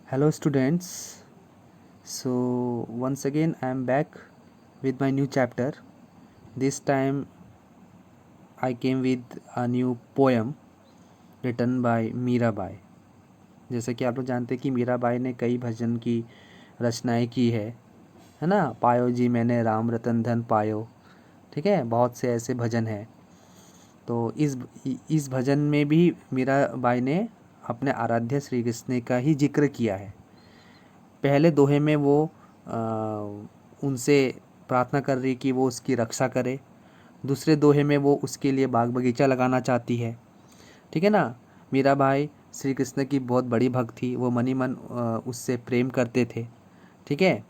Hello, students. So, once again, I am back with my new chapter. This time, I came with a new poem written by Mirabai. जैसे कि आप लोग जानते हैं कि मीराबाई ने कई भजन की रचनाएं की है ना. पायो जी मैंने राम रतन धन पायो. ठीक है, बहुत से ऐसे भजन हैं. तो इस भजन में भी मीराबाई ने अपने आराध्य श्री कृष्ण का ही जिक्र किया है. पहले दोहे में वो उनसे प्रार्थना कर रही कि वो उसकी रक्षा करे. दूसरे दोहे में वो उसके लिए बाग बगीचा लगाना चाहती है. ठीक है ना. मीराबाई श्री कृष्ण की बहुत बड़ी भक्त थी. वो मनी मन उससे प्रेम करते थे. ठीक है.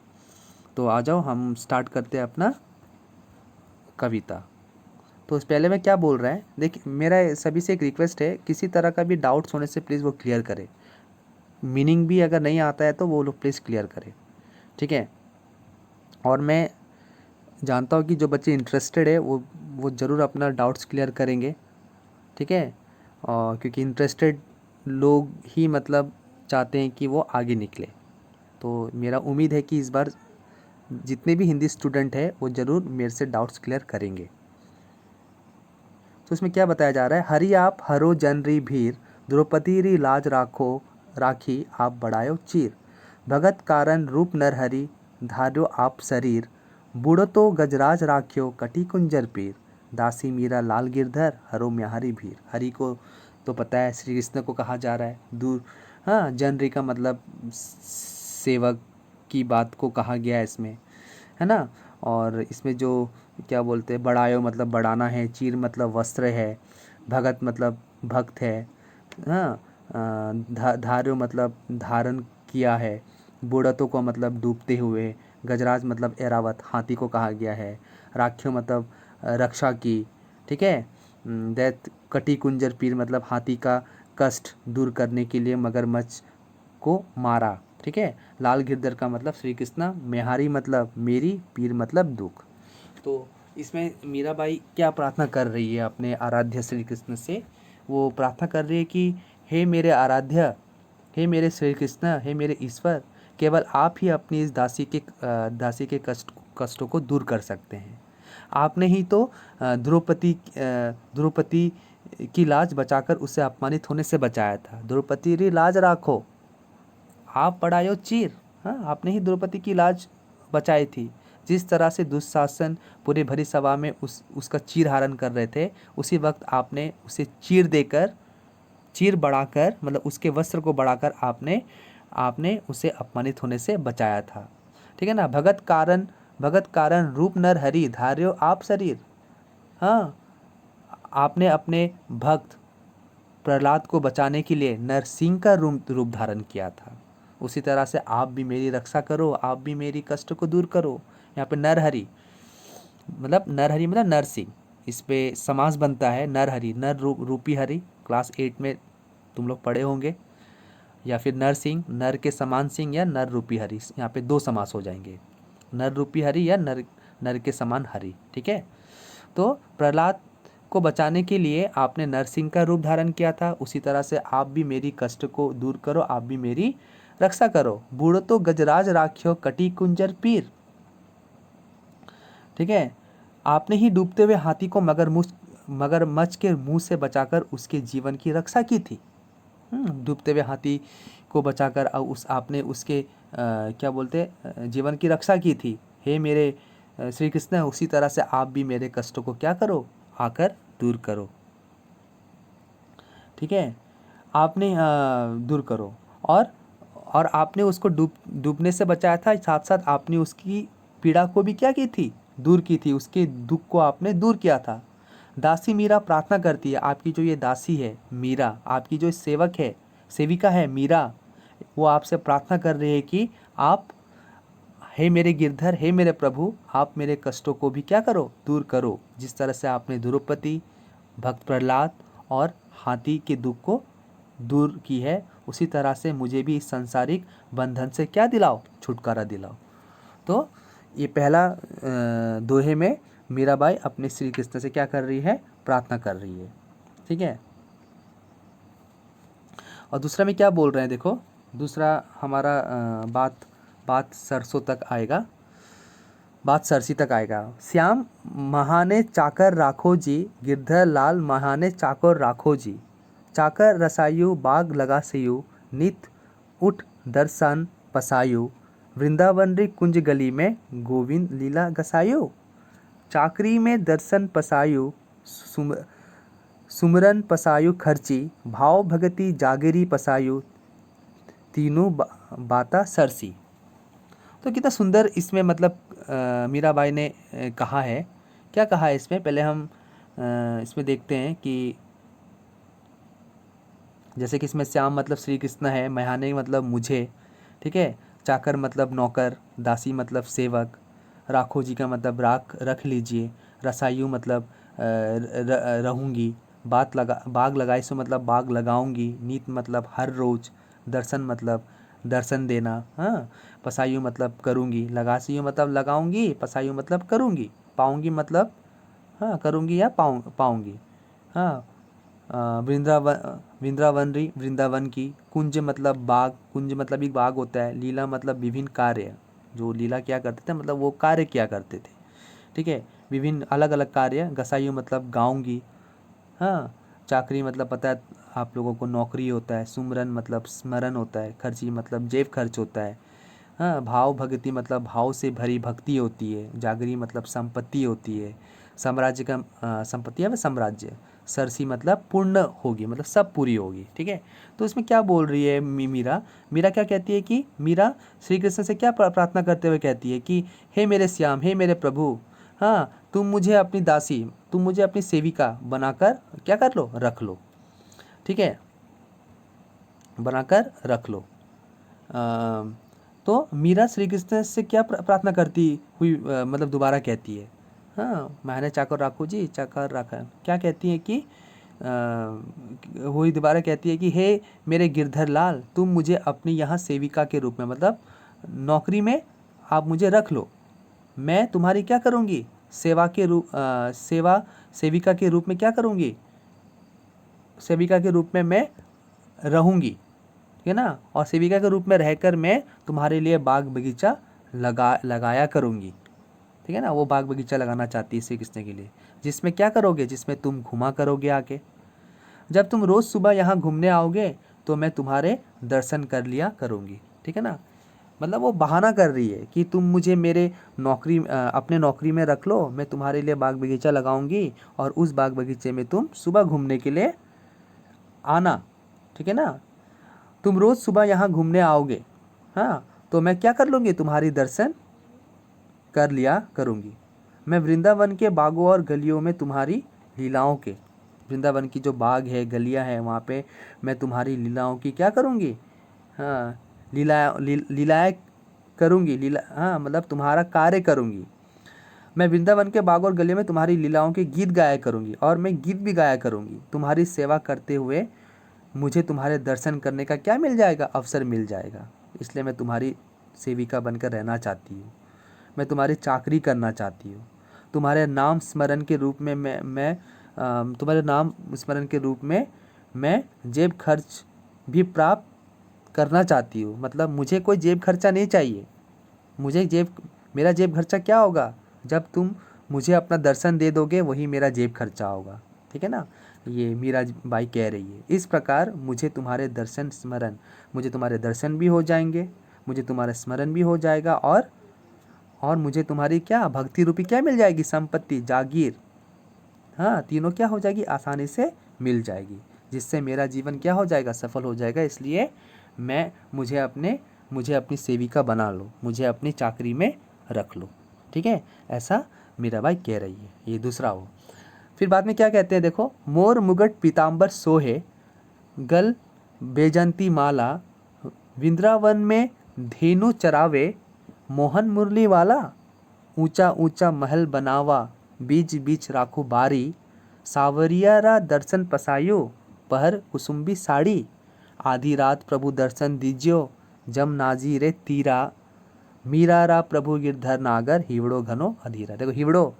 तो आ जाओ हम स्टार्ट करते हैं अपना कविता. तो पहले में क्या बोल रहा है देखिए, मेरा सभी से एक रिक्वेस्ट है, किसी तरह का भी डाउट्स होने से प्लीज़ वो क्लियर करें. मीनिंग भी अगर नहीं आता है तो वो लोग प्लीज़ क्लियर करें. ठीक है. और मैं जानता हूँ कि जो बच्चे इंटरेस्टेड है वो ज़रूर अपना डाउट्स क्लियर करेंगे. ठीक है. और क्योंकि इंटरेस्टेड लोग ही मतलब चाहते हैं कि वो आगे निकले. तो मेरा उम्मीद है कि इस बार जितने भी हिंदी स्टूडेंट हैं वो ज़रूर मेरे से डाउट्स क्लियर करेंगे. तो इसमें क्या बताया जा रहा है. हरि आप हरो जन री भीर, द्रौपदी री लाज राखो राखी आप बढ़ायो चीर. भगत कारण रूप नर हरि, धार्यो आप शरीर. बूढ़ो तो गजराज राख्यो कटी कुंजर पीर. दासी मीरा लाल गिरधर हरो म्याहरी भीर. हरि को तो पता है श्री कृष्ण को कहा जा रहा है. दूर हाँ, जनरी का मतलब सेवक की बात को कहा गया है इसमें, है ना. और इसमें जो क्या बोलते हैं, बढ़ायो मतलब बढ़ाना है, चीर मतलब वस्त्र है, भगत मतलब भक्त है, हाँ, धार्यो मतलब धारण किया है, बूढ़तों को मतलब डूबते हुए, गजराज मतलब एरावत हाथी को कहा गया है, राख्यो मतलब रक्षा की. ठीक है. दैत कटी कुंजर पीर मतलब हाथी का कष्ट दूर करने के लिए मगरमच्छ को मारा. ठीक है. लाल गिरधर का मतलब श्री कृष्ण, मेहारी मतलब मेरी, पीर मतलब दुख. तो इसमें मीराबाई क्या प्रार्थना कर रही है अपने आराध्य श्री कृष्ण से. वो प्रार्थना कर रही है कि हे मेरे आराध्य, हे मेरे श्री कृष्ण, हे मेरे ईश्वर, केवल आप ही अपनी इस दासी के कष्टों को दूर कर सकते हैं. आपने ही तो द्रौपदी की लाज बचाकर उसे अपमानित होने से बचाया था. द्रौपदी री लाज राखो आप बढ़ायो चीर. हाँ, आपने ही द्रौपदी की लाज बचाई थी. जिस तरह से दुशासन पूरे भरी सभा में उसका चीर हरण कर रहे थे, उसी वक्त आपने उसे चीर बढ़ाकर मतलब उसके वस्त्र को बढ़ाकर आपने आपने उसे अपमानित होने से बचाया था. ठीक है ना. भगत कारण रूप नर हरि धार्यो आप शरीर. हाँ, आपने अपने भक्त प्रहलाद को बचाने के लिए नरसिंह का रूप धारण किया था. उसी तरह से आप भी मेरी रक्षा करो, आप भी मेरी कष्ट को दूर करो. यहाँ पे नरहरि मतलब नरसिंह, इस पे समास बनता है. नरहरि नर रूपी हरि, क्लास 8 में तुम लोग पढ़े होंगे. या फिर नरसिंह नर के समान सिंह, या नर रूपी हरि. यहाँ पे दो समास हो जाएंगे, नर रूपी हरि या नर के समान हरि. ठीक है. तो प्रहलाद को बचाने के लिए आपने नरसिंह का रूप धारण किया था. उसी तरह से आप भी मेरी कष्ट को दूर करो, आप भी मेरी रक्षा करो. बूढ़ो तो गजराज राख्यो कटी कुंजर पीर. ठीक है. आपने ही डूबते हुए हाथी को मगरमच्छ के मुंह से बचाकर उसके जीवन की रक्षा की थी. डूबते हुए हाथी को बचाकर आपने उसके क्या बोलते जीवन की रक्षा की थी. हे मेरे श्री कृष्ण, उसी तरह से आप भी मेरे कष्टों को क्या करो, आकर दूर करो. ठीक है. आपने दूर करो. और और आपने उसको डूबने से बचाया था. साथ साथ आपने उसकी पीड़ा को भी क्या की थी, दूर की थी. उसके दुख को आपने दूर किया था. दासी मीरा प्रार्थना करती है. आपकी जो ये दासी है मीरा, आपकी जो सेवक है, सेविका है मीरा, वो आपसे प्रार्थना कर रही है कि आप, हे मेरे गिरधर, हे मेरे प्रभु, आप मेरे कष्टों को भी क्या करो, दूर करो. जिस तरह से आपने द्रौपदी, भक्त प्रहलाद और हाथी के दुख को दूर की है, उसी तरह से मुझे भी इस सांसारिक बंधन से क्या दिलाओ, छुटकारा दिलाओ. तो ये पहला दोहे में मीराबाई अपने श्री कृष्ण से क्या कर रही है, प्रार्थना कर रही है. ठीक है. और दूसरा में क्या बोल रहे हैं देखो, दूसरा हमारा बात सरसों तक आएगा, बात सरसी तक आएगा। श्याम महाने चाकर राखो जी, गिरधर लाल महाने चाकर राखो जी। चाकर रसायु बाग लगा सयु, नित उठ दर्शन पसायु। वृंदावन री कुंज गली में, गोविंद लीला गसायु। चाकरी में दर्शन पसायु, सुमरन पसायु खर्ची। भाव भगति जागरी पसायु, तीनों बाता सरसी। तो कितना सुंदर इसमें मतलब मीराबाई ने कहा है। क्या कहा है इसमें, पहले हम इसमें देखते हैं कि जैसे कि इसमें श्याम मतलब श्री कृष्ण है, मैहाने मतलब मुझे, ठीक है, चाकर मतलब नौकर, दासी मतलब सेवक, राखो जी का मतलब रख लीजिए, रसायु मतलब रहूँगी, बाग लगाई सो मतलब बाग लगाऊंगी, नीत मतलब हर रोज, दर्शन मतलब दर्शन देना, हाँ, पसायु मतलब करूँगी, लगासियु मतलब लगाऊंगी, पसायु मतलब करूँगी, पाऊंगी मतलब हाँ करूँगी या पाऊंगी, हाँ। वृंदावन की, कुंज मतलब बाग, कुंज मतलब एक बाग होता है, लीला मतलब विभिन्न कार्य, जो लीला क्या करते थे मतलब वो कार्य क्या करते थे, ठीक है, विभिन्न अलग अलग कार्य। गसाइयों मतलब गाऊंगी, हाँ। चाकरी मतलब पता है आप लोगों को नौकरी होता है। सुमरन मतलब स्मरण होता है। खर्ची मतलब जेब खर्च होता है, हाँ। भाव भक्ति मतलब भाव से भरी भक्ति होती है। जागरी मतलब संपत्ति होती है। साम्राज्य का संपत्ति है वह साम्राज्य। सरसी मतलब पूर्ण होगी, मतलब सब पूरी होगी, ठीक है। तो इसमें क्या बोल रही है मीरा, मीरा क्या कहती है कि मीरा श्री कृष्ण से क्या प्रार्थना करते हुए कहती है कि हे मेरे श्याम, हे मेरे प्रभु, हाँ, तुम मुझे अपनी दासी, तुम मुझे अपनी सेविका बनाकर क्या कर लो, रख लो, ठीक है, बनाकर रख लो। तो मीरा श्री कृष्ण से क्या प्रार्थना करती हुई मतलब दोबारा कहती है, हाँ, मैंने चाकर राखो जी, चाकर रखा, क्या कहती है कि वही दोबारा कहती है कि हे मेरे गिरधर लाल, तुम मुझे अपनी यहाँ सेविका के रूप में मतलब नौकरी में आप मुझे रख लो, मैं तुम्हारी क्या करूँगी, सेविका के रूप में क्या करूँगी, सेविका के रूप में मैं रहूँगी, ठीक है ना। और सेविका के रूप में रहकर मैं तुम्हारे लिए बाग बगीचा लगाया करूँगी, ठीक है ना। वो बाग बगीचा लगाना चाहती है श्री कृष्ण के लिए, जिसमें क्या करोगे, जिसमें तुम घुमा करोगे आके। जब तुम रोज़ सुबह यहाँ घूमने आओगे तो मैं तुम्हारे दर्शन कर लिया करूँगी, ठीक है ना। मतलब वो बहाना कर रही है कि तुम मुझे मेरे अपने नौकरी में रख लो, मैं तुम्हारे लिए बाग बगीचा लगाऊंगी और उस बाग बगीचे में तुम सुबह घूमने के लिए आना, ठीक है ना। तुम रोज़ सुबह यहाँ घूमने आओगे, हाँ, तो मैं क्या कर लूँगी, तुम्हारी दर्शन कर लिया करूँगी। मैं वृंदावन के बागों और गलियों में तुम्हारी लीलाओं के, वृंदावन की जो बाग है, गलियाँ हैं, वहाँ पे मैं तुम्हारी लीलाओं की क्या करूँगी, हाँ, लीलाएँ करूँगी, हाँ, मतलब तुम्हारा कार्य करूँगी। मैं वृंदावन के बाग और गलियों में तुम्हारी लीलाओं के गीत गाया करूँगी, और मैं गीत भी गाया करूँगी। तुम्हारी सेवा करते हुए मुझे तुम्हारे दर्शन करने का क्या मिल जाएगा, अवसर मिल जाएगा, इसलिए मैं तुम्हारी सेविका बनकर रहना चाहती हूँ, मैं तुम्हारी चाकरी करना चाहती हूँ। तुम्हारे नाम स्मरण के रूप में तुम्हारे नाम स्मरण के रूप में मैं जेब खर्च भी प्राप्त करना चाहती हूँ। मतलब मुझे कोई जेब खर्चा नहीं चाहिए, मेरा जेब खर्चा क्या होगा, जब तुम मुझे अपना दर्शन दे दोगे वही मेरा जेब खर्चा होगा, ठीक है ना। ये मीरा बाई कह रही है। इस प्रकार मुझे तुम्हारे दर्शन भी हो जाएंगे, मुझे तुम्हारा स्मरण भी हो जाएगा, और मुझे तुम्हारी क्या भक्ति रूपी क्या मिल जाएगी, संपत्ति, जागीर, हाँ, तीनों क्या हो जाएगी, आसानी से मिल जाएगी, जिससे मेरा जीवन क्या हो जाएगा, सफल हो जाएगा। इसलिए मुझे अपनी सेविका बना लो, मुझे अपनी चाकरी में रख लो, ठीक है। ऐसा मीराबाई कह रही है। ये दूसरा हो। फिर बाद में क्या कहते हैं देखो, मोर मुगट पीताम्बर सोहे, गल बेजंती माला, वृंदावन में धेनु चरावे, मोहन मुरली वाला, ऊंचा ऊंचा महल बनावा, बीच बीच राखू बारी, सावरिया रा दर्शन पसायो, पहर कुसुम्बी साड़ी, आधी रात प्रभु दर्शन दीजियो, जम नाजी रे तीरा, मीरा रा प्रभु गिरधर नागर, हिवड़ो घनो अधीरा। देखो हिवड़ो,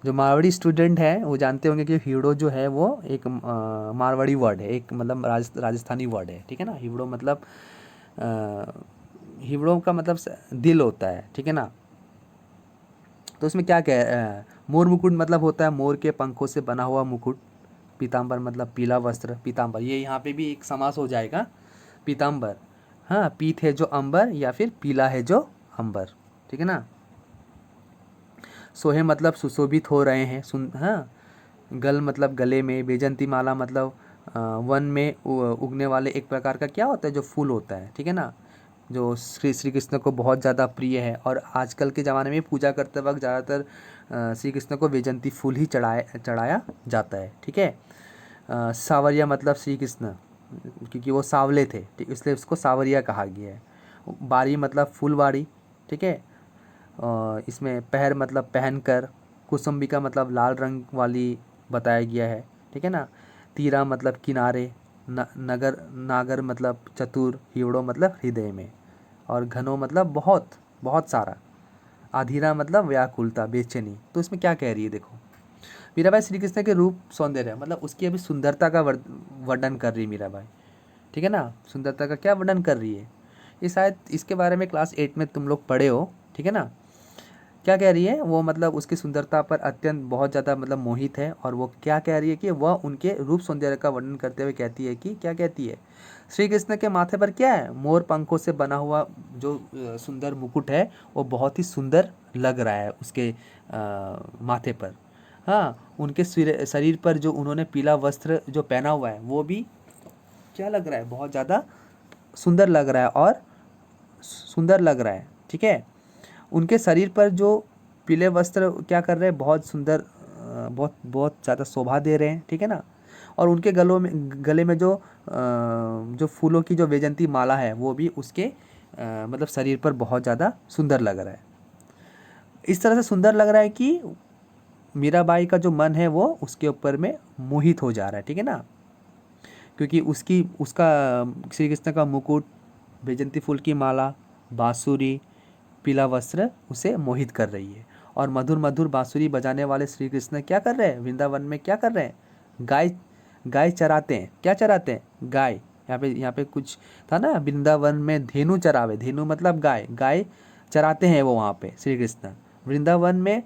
जो मारवाड़ी स्टूडेंट है वो जानते होंगे कि हिवड़ो जो है वो एक मारवाड़ी वर्ड है, एक मतलब राजस्थानी वर्ड है, ठीक है ना। हिवड़ो मतलब हिवड़ों का मतलब दिल होता है, ठीक है ना। तो उसमें क्या कह मोर मुकुट मतलब होता है मोर के पंखों से बना हुआ मुकुट। पीताम्बर मतलब पीला वस्त्र, पीताम्बर ये यहाँ पे भी एक समास हो जाएगा, पीताम्बर। हाँ, पीत है जो अंबर या फिर पीला है जो अंबर, ठीक है ना। सोहे मतलब सुशोभित हो रहे हैं, सुन, हाँ। गल मतलब गले में, बेजंती माला मतलब वन में उगने वाले एक प्रकार का क्या होता है, जो फूल होता है, ठीक है ना, जो श्री कृष्ण को बहुत ज़्यादा प्रिय है। और आजकल के ज़माने में पूजा करते वक्त ज़्यादातर श्री कृष्ण को बेजंती फूल ही चढ़ाया जाता है, ठीक है। सावरिया मतलब श्री कृष्ण, क्योंकि वो सावले थे, ठीक, इसलिए उसको सावरिया कहा गया है। बारी मतलब फूलवाड़ी, ठीक है। इसमें पहर मतलब पहनकर, कुसुम्बिका मतलब लाल रंग वाली बताया गया है, ठीक है ना। तीरा मतलब किनारे, नागर मतलब चतुर, हिवड़ो मतलब हृदय में, और घनो मतलब बहुत बहुत सारा, आधीरा मतलब व्याकुलता, बेचैनी। तो इसमें क्या कह रही है देखो, मीराबाई श्री कृष्ण के रूप सौंदर्य मतलब उसकी अभी सुंदरता का वर्णन कर रही है मीराबाई, ठीक है ना। सुंदरता का क्या वर्णन कर रही है, ये शायद इसके बारे में क्लास 8 में तुम लोग पढ़े हो, ठीक है ना। क्या कह रही है वो, मतलब उसकी सुंदरता पर अत्यंत बहुत ज़्यादा मतलब मोहित है। और वो क्या कह रही है कि वह उनके रूप सौंदर्य का वर्णन करते हुए कहती है कि, क्या कहती है, श्री कृष्ण के माथे पर क्या है, मोर पंखों से बना हुआ जो सुंदर मुकुट है, वो बहुत ही सुंदर लग रहा है उसके माथे पर। हाँ, उनके शरीर पर जो उन्होंने पीला वस्त्र जो पहना हुआ है वो भी क्या लग रहा है, बहुत ज़्यादा सुंदर लग रहा है, और सुंदर लग रहा है, ठीक है। उनके शरीर पर जो पीले वस्त्र क्या कर रहे हैं, बहुत सुंदर, बहुत बहुत ज़्यादा शोभा दे रहे हैं, ठीक है ना। और उनके गले में जो फूलों की जो वैजंती माला है वो भी उसके मतलब शरीर पर बहुत ज़्यादा सुंदर लग रहा है। इस तरह से सुंदर लग रहा है कि मीराबाई का जो मन है वो उसके ऊपर में मोहित हो जा रहा है, ठीक है ना। क्योंकि उसका श्री कृष्ण का मुकुट, वैजंती फूल की माला, बांसुरी, पीला वस्त्र उसे मोहित कर रही है। और मधुर मधुर बांसुरी बजाने वाले श्री कृष्ण क्या कर रहे हैं, वृंदावन में क्या कर रहे हैं, गाय गाय चराते हैं। क्या चराते हैं, गाय। यहाँ पे कुछ था ना, वृंदावन में धेनु चरावे, धेनु मतलब गाय, गाय चराते हैं वो वहाँ पे श्री कृष्ण। वृंदावन में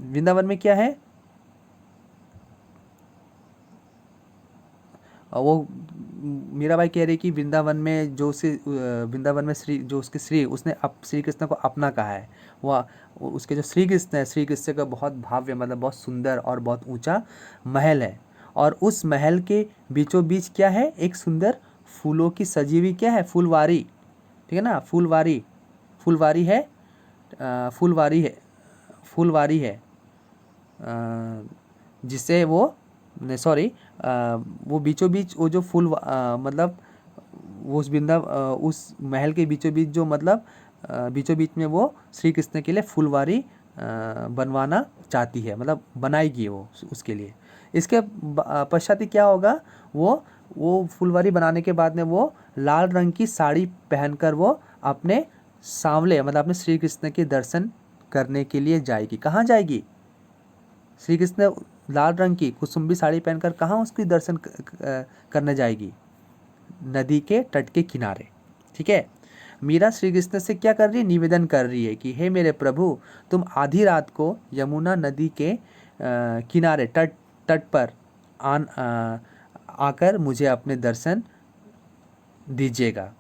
वृंदावन में क्या है, वो मीराबाई कह रही कि वृंदावन में जो से वृंदावन में श्री जो उसके श्री उसने श्री कृष्ण को अपना कहा है, वह उसके जो श्री कृष्ण है, श्री कृष्ण का बहुत भव्य मतलब बहुत सुंदर और बहुत ऊंचा महल है। और उस महल के बीचों बीच क्या है, एक सुंदर फूलों की सजी हुई क्या है, फुलवारी, ठीक है ना। फुलवारी, फुलवारी है, फुलवारी है, फुलवारी है, जिससे वो नहीं, सॉरी, वो बीचों बीच वो जो फूल मतलब वो उस महल के बीचों बीच जो मतलब बीचों बीच में वो श्री कृष्ण के लिए फुलवारी बनवाना चाहती है, मतलब बनाएगी वो उसके लिए। इसके पश्चात ही क्या होगा, वो फुलवारी बनाने के बाद में वो लाल रंग की साड़ी पहनकर वो अपने सांवले मतलब अपने श्री कृष्ण के दर्शन करने के लिए जाएगी। कहाँ जाएगी, श्री कृष्ण लाल रंग की कुसुम्बी साड़ी पहनकर कहाँ उसकी दर्शन करने जाएगी, नदी के तट के किनारे, ठीक है। मीरा श्री कृष्ण से क्या कर रही है, निवेदन कर रही है कि हे मेरे प्रभु, तुम आधी रात को यमुना नदी के किनारे तट तट पर आकर मुझे अपने दर्शन दीजिएगा,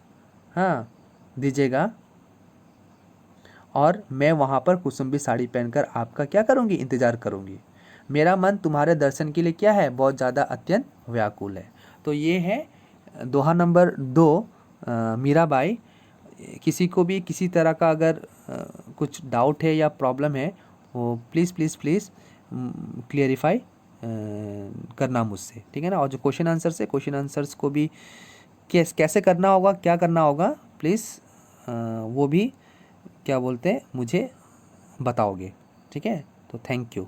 हाँ दीजिएगा। और मैं वहाँ पर कुसुम्बी साड़ी पहनकर आपका क्या करूँगी, इंतज़ार करूँगी। मेरा मन तुम्हारे दर्शन के लिए क्या है, बहुत ज़्यादा अत्यंत व्याकुल है। तो ये है दोहा नंबर 2, मीराबाई। किसी को भी किसी तरह का अगर कुछ डाउट है या प्रॉब्लम है, वो प्लीज़ प्लीज़ प्लीज़ क्लियरिफाई करना मुझसे, ठीक है ना। और जो क्वेश्चन आंसर्स को भी कैसे करना होगा, क्या करना होगा, प्लीज़ वो भी क्या बोलते हैं मुझे बताओगे, ठीक है। तो थैंक यू।